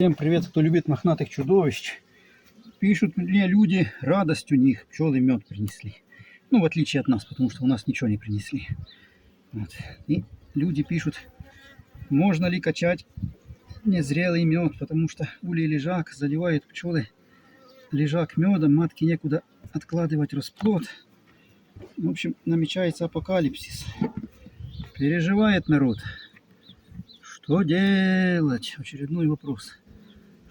Всем привет, кто любит мохнатых чудовищ. Пишут мне люди, радость у них, пчелы мед принесли. Ну, в отличие от нас, потому что у нас ничего не принесли. Вот. И люди пишут, можно ли качать незрелый мед, потому что улей лежак заливают пчелы лежак медом, матке некуда откладывать расплод. В общем, намечается апокалипсис. Переживает народ. Что делать? Очередной вопрос.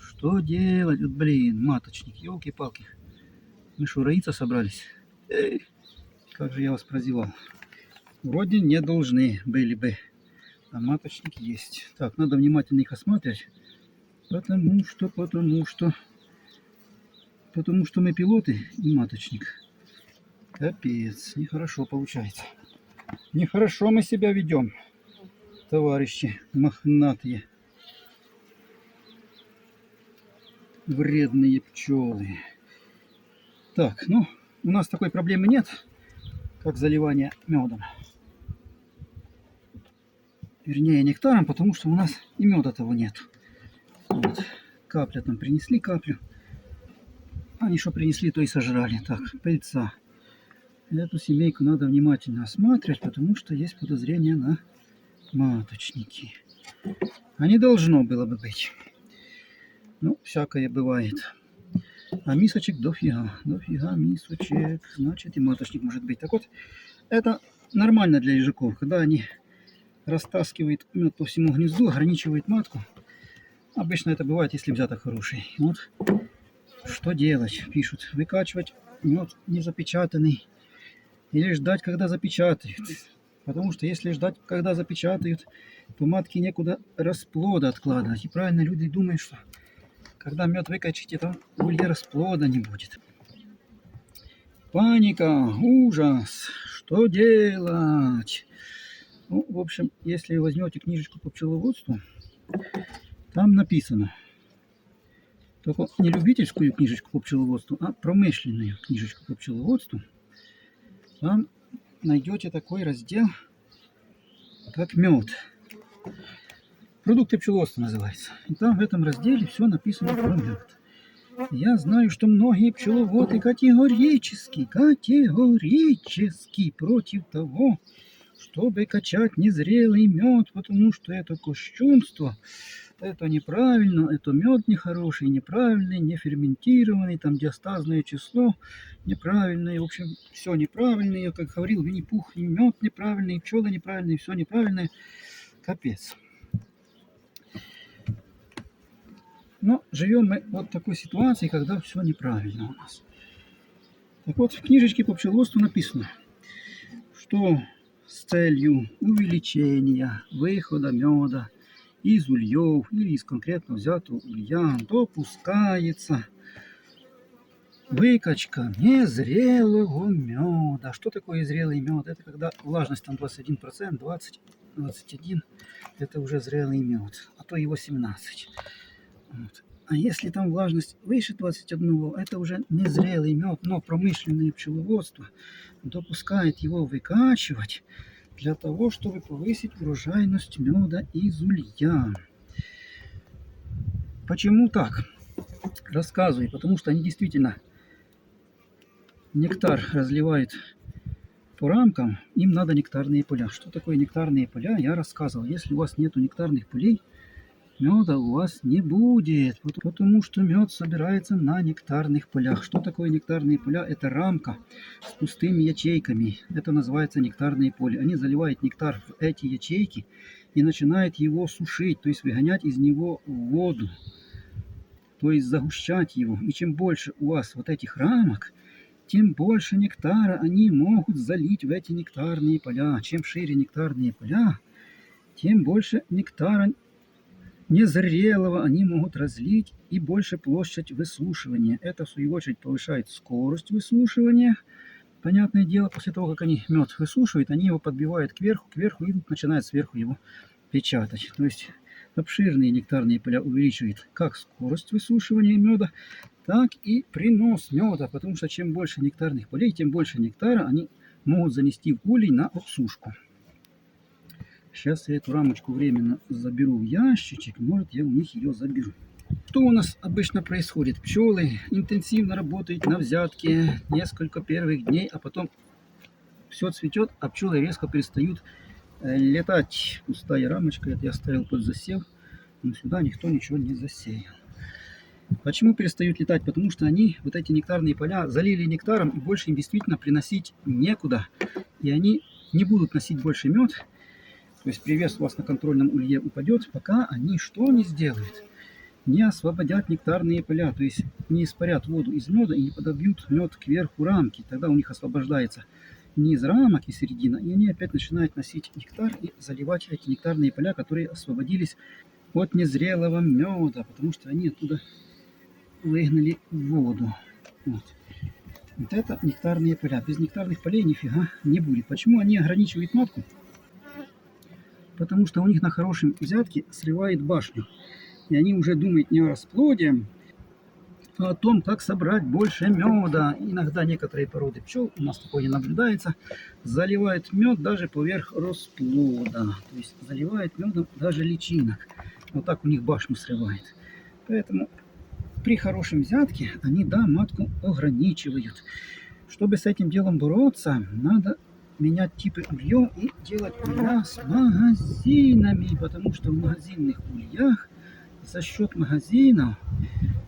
Что делать? Вот, блин, маточник, елки-палки. Мы что, роиться собрались? Эй, как же я вас прозевал. Вроде не должны были бы, а маточник есть. Так, надо внимательно их осматривать, потому что мы пилоты и маточник. Капец, нехорошо получается. Нехорошо мы себя ведем, товарищи мохнатые. Вредные пчелы. Так, ну, у нас такой проблемы нет, как заливание медом. Вернее, нектаром, потому что у нас и меда того нет. Вот. Капля там принесли, каплю. Они что принесли, то и сожрали. Так, пыльца. Эту семейку надо внимательно осматривать, потому что есть подозрение на маточники. А не должно было бы быть. Ну, всякое бывает. А мисочек дофига. Дофига мисочек. Значит, и маточник может быть. Так вот, это нормально для ежиков. Когда они растаскивают мед по всему гнезду, ограничивают матку. Обычно это бывает, если взяток хороший. Вот что делать, пишут. Выкачивать мед не запечатанный или ждать, когда запечатают. Потому что если ждать, когда запечатают, то матке некуда расплода откладывать. И правильно люди думают, что когда мед выкачите, то в улье расплода не будет. Паника, ужас, что делать? Ну, в общем, если возьмете книжечку по пчеловодству, там написано, только не любительскую книжечку по пчеловодству, а промышленную книжечку по пчеловодству, там найдете такой раздел, как мед. Продукты пчеловодства называется. И там в этом разделе все написано про мед. Я знаю, что многие пчеловоды категорически против того, чтобы качать незрелый мед, потому что это кощунство, это неправильно, это мед нехороший, неправильный, не ферментированный, там диастазное число неправильное, в общем, все неправильное, я как говорил Винни-Пух, и мед неправильный, и пчелы неправильные, все неправильное, капец. Но живем мы вот в такой ситуации, когда все неправильно у нас. Так вот, в книжечке по пчеловодству написано, что с целью увеличения выхода меда из ульев или из конкретно взятого улья допускается выкачка незрелого меда. Что такое зрелый мед? Это когда влажность там 21%, 20, 21, это уже зрелый мед, а то и 18. Вот. А если там влажность выше 21, это уже незрелый мед, но промышленное пчеловодство допускает его выкачивать для того, чтобы повысить урожайность меда из улья. Почему так? Рассказываю, потому что они действительно нектар разливают по рамкам, им надо нектарные поля. Что такое нектарные поля, я рассказывал. Если у вас нет нектарных полей, меда у вас не будет, потому что мед собирается на нектарных полях. Что такое нектарные поля? Это рамка с пустыми ячейками. Это называется нектарные поля. Они заливают нектар в эти ячейки и начинают его сушить, то есть выгонять из него воду, то есть загущать его. И чем больше у вас вот этих рамок, тем больше нектара они могут залить в эти нектарные поля. Чем шире нектарные поля, тем больше нектара незрелого они могут разлить и больше площадь высушивания. Это, в свою очередь, повышает скорость высушивания. Понятное дело, после того, как они мед высушивают, они его подбивают кверху и начинают сверху его печатать. То есть обширные нектарные поля увеличивают как скорость высушивания меда, так и принос меда, потому что чем больше нектарных полей, тем больше нектара они могут занести в улей на обсушку. Сейчас я эту рамочку временно заберу в ящичек, может я у них ее заберу. Что у нас обычно происходит? Пчелы интенсивно работают на взятке несколько первых дней, а потом все цветет, а пчелы резко перестают летать. Пустая рамочка, это я ставил под засев, но сюда никто ничего не засеял. Почему перестают летать? Потому что они, вот эти нектарные поля, залили нектаром, и больше им действительно приносить некуда. И они не будут носить больше мед. То есть привес у вас на контрольном улье упадет, пока они что не сделают? Не освободят нектарные поля, то есть не испарят воду из меда и не подобьют мед кверху рамки. Тогда у них освобождается низ рамок и середина, и они опять начинают носить нектар и заливать эти нектарные поля, которые освободились от незрелого меда, потому что они оттуда выгнали воду. Вот. Вот это нектарные поля. Без нектарных полей нифига не будет. Почему они ограничивают матку? Потому что у них на хорошем взятке срывает башню. И они уже думают не о расплоде, а о том, как собрать больше меда. Иногда некоторые породы пчел, у нас такое не наблюдается, заливают мед даже поверх расплода. То есть заливают медом даже личинок. Вот так у них башню срывает. Поэтому при хорошем взятке они, да, матку ограничивают. Чтобы с этим делом бороться, надо менять типы ульев и делать улья с магазинами, потому что в магазинных ульях за счет магазинов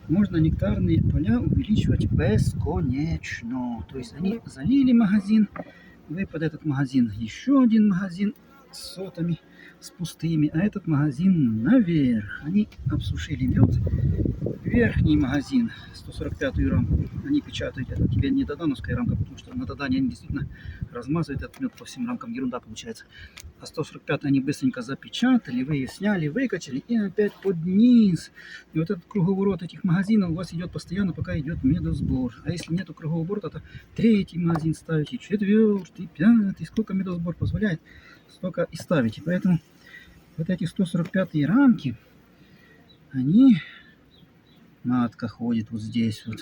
можно нектарные поля увеличивать бесконечно. То есть они залили магазин, вы под этот магазин еще один магазин с сотами, с пустыми, а этот магазин наверх. Они обсушили мед. Верхний магазин, 145-ю рамку, они печатают, это тебе не додановская рамка, потому что на додане они действительно размазывают этот мед по всем рамкам, ерунда получается. А 145 они быстренько запечатали, вы ее сняли, выкачали и опять под низ. И вот этот круговорот этих магазинов у вас идет постоянно, пока идет медосбор. А если нету круговорота, то третий магазин ставите, четвертый, пятый, сколько медосбор позволяет, столько и ставите. Поэтому вот эти 145-е рамки, они... Матка ходит вот здесь вот.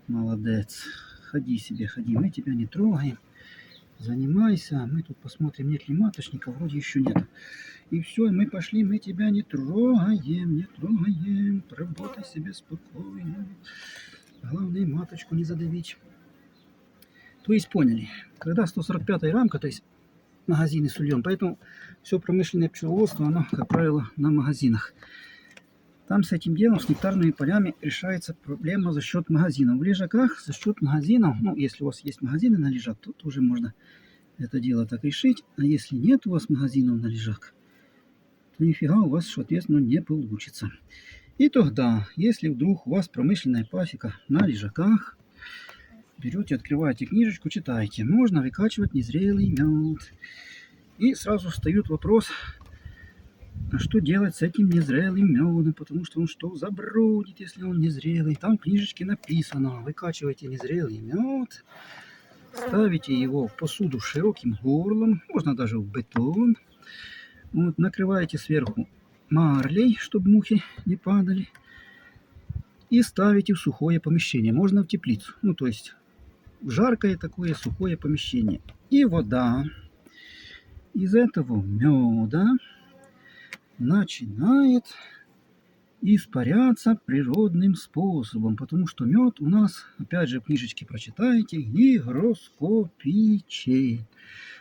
Молодец. Ходи себе, ходи. Мы тебя не трогаем. Занимайся. Мы тут посмотрим, нет ли маточника. Вроде еще нет. И все, мы пошли, мы тебя не трогаем, не трогаем. Работай себе спокойно. Главное, маточку не задавить. То есть поняли. Когда 145-я рамка, то есть магазины с ульем. Поэтому все промышленное пчеловодство, оно, как правило, на магазинах. Там с этим делом, с нектарными полями, решается проблема за счет магазинов. В лежаках за счет магазинов, ну, если у вас есть магазины на лежак, то тоже можно это дело так решить. А если нет у вас магазинов на лежак, то нифига у вас, соответственно, не получится. И тогда, если вдруг у вас промышленная пасека на лежаках, берете, открываете книжечку, читаете. Можно выкачивать незрелый мед. И сразу встает вопрос... А что делать с этим незрелым медом? Потому что он что, забродит, если он незрелый? Там в книжечке написано, выкачивайте незрелый мед, ставите его в посуду с широким горлом, можно даже в бетон. Вот, накрываете сверху марлей, чтобы мухи не падали. И ставите в сухое помещение. Можно в теплицу. Ну, то есть в жаркое такое сухое помещение. И вода из этого меда начинает испаряться природным способом, потому что мед у нас, опять же, в книжечке прочитаете, гигроскопичен.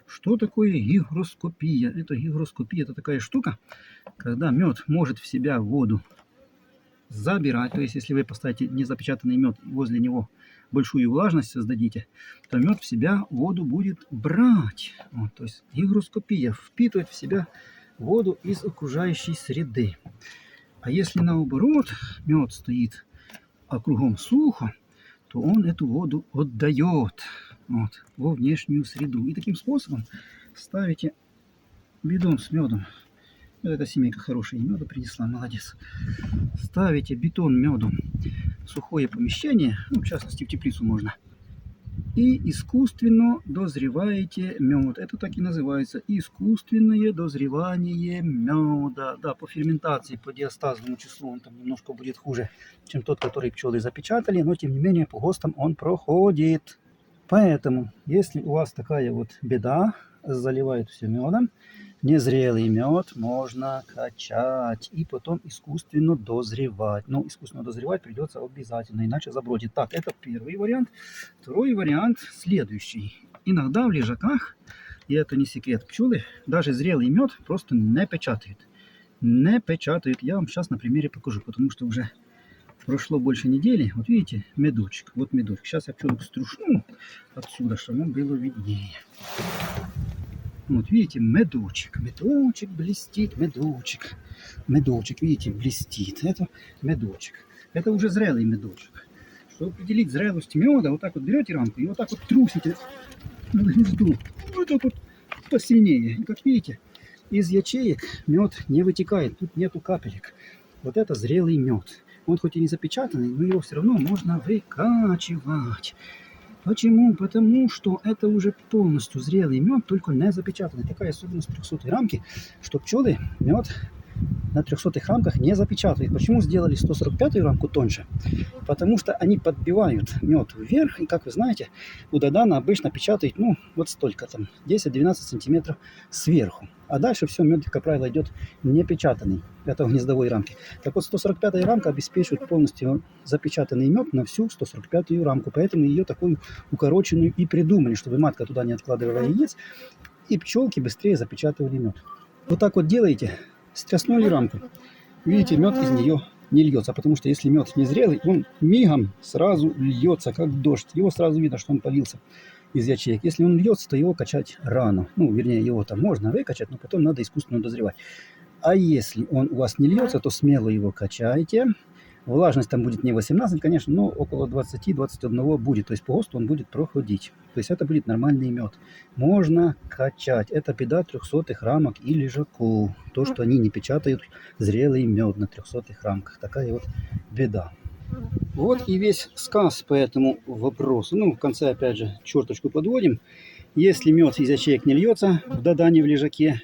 Что такое гигроскопия? Гигроскопия это такая штука, когда мед может в себя воду забирать. То есть, если вы поставите незапечатанный мед возле него большую влажность создадите, то мед в себя воду будет брать. Вот, то есть гигроскопия впитывает в себя воду из окружающей среды. А если наоборот мед стоит, а кругом сухо, то он эту воду отдает вот, во внешнюю среду. И таким способом ставите бидон с медом. Эта семейка хорошая меда принесла, молодец. Ставите бетон медом в сухое помещение, ну, в частности в теплицу можно. И искусственно дозреваете мед. Это так и называется. Искусственное дозревание меда. Да, по ферментации, по диастазному числу он там немножко будет хуже, чем тот, который пчелы запечатали. Но, тем не менее, по ГОСТам он проходит. Поэтому, если у вас такая вот беда, заливают все медом. Незрелый мед можно качать и потом искусственно дозревать. Но искусственно дозревать придется обязательно, иначе забродит. Так, это первый вариант. Второй вариант следующий. Иногда в лежаках, и это не секрет, пчелы даже зрелый мед просто не печатают. Не печатают. Я вам сейчас на примере покажу, потому что уже прошло больше недели. Вот видите, медочек. Вот медочек. Сейчас я пчелок струшну отсюда, чтобы вам было виднее. Вот видите, медочек. Медочек блестит, медочек. Медочек, видите, блестит. Это медочек. Это уже зрелый медочек. Чтобы определить зрелость меда, вот так вот берете рамку и вот так вот трусите на гнезду. Вот так вот посильнее. И как видите, из ячеек мед не вытекает. Тут нету капелек. Вот это зрелый мед. Он хоть и не запечатанный, но его все равно можно выкачивать. Почему? Потому что это уже полностью зрелый мед, только не запечатанный. Такая особенность 300 рамки, что пчелы мед на 300 рамках не запечатывают. Почему сделали 145 рамку тоньше? Потому что они подбивают мед вверх, и, как вы знаете, у Додана обычно печатает, ну, вот столько там, 10-12 сантиметров сверху. А дальше все, мед, как правило, идет не печатанный. Это в гнездовой рамке. Так вот, 145 рамка обеспечивает полностью запечатанный мед на всю 145 рамку. Поэтому ее такую укороченную и придумали, чтобы матка туда не откладывала яиц, и пчелки быстрее запечатывали мед. Вот так вот делаете, стряснули рамку. Видите, мед из нее не льется, потому что если мед незрелый, он мигом сразу льется, как дождь. Его сразу видно, что он полился из ячеек. Если он льется, то его качать рано. Ну, вернее, его там можно выкачать, но потом надо искусственно дозревать. А если он у вас не льется, то смело его качайте. Влажность там будет не 18, конечно, но около 20-21 будет. То есть по ГОСТу он будет проходить. То есть это будет нормальный мед. Можно качать. Это беда 300 рамок и лежаков. То, что они не печатают зрелый мед на 300 рамках. Такая вот беда. Вот и весь сказ по этому вопросу. Ну, в конце, опять же, черточку подводим. Если мед из ячеек не льется в Додане, в лежаке,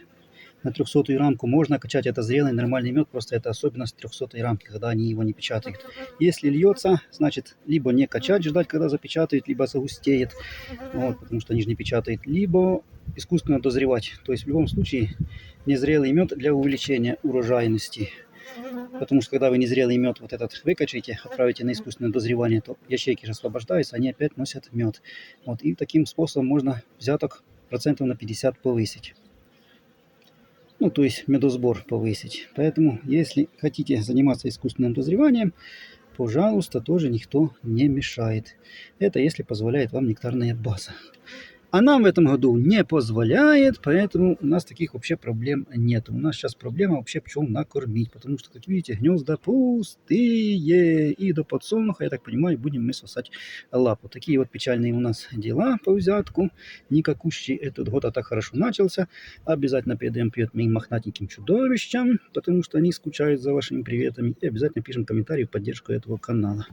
на 300 рамку можно качать. Это зрелый нормальный мед, просто это особенность 300 рамки, когда они его не печатают. Если льется, значит, либо не качать, ждать, когда запечатают, либо загустеет, вот, потому что они же не печатают, либо искусственно дозревать. То есть в любом случае незрелый мед для увеличения урожайности. Потому что когда вы незрелый мед вот этот выкачаете, отправите на искусственное дозревание, то ячейки же освобождаются, они опять носят мед. Вот, и таким способом можно взяток процентов на 50 повысить. Ну, то есть медосбор повысить. Поэтому, если хотите заниматься искусственным дозреванием, пожалуйста, тоже никто не мешает. Это если позволяет вам нектарная база. А нам в этом году не позволяет, поэтому у нас таких вообще проблем нет. У нас сейчас проблема вообще пчел накормить, потому что, как видите, гнезда пустые. И до подсолнуха, я так понимаю, будем мы сосать лапу. Такие вот печальные у нас дела по взятку. Никакущий этот год так хорошо начался. Обязательно передаем привет моим мохнатеньким чудовищам, потому что они скучают за вашими приветами. И обязательно пишем комментарии в поддержку этого канала.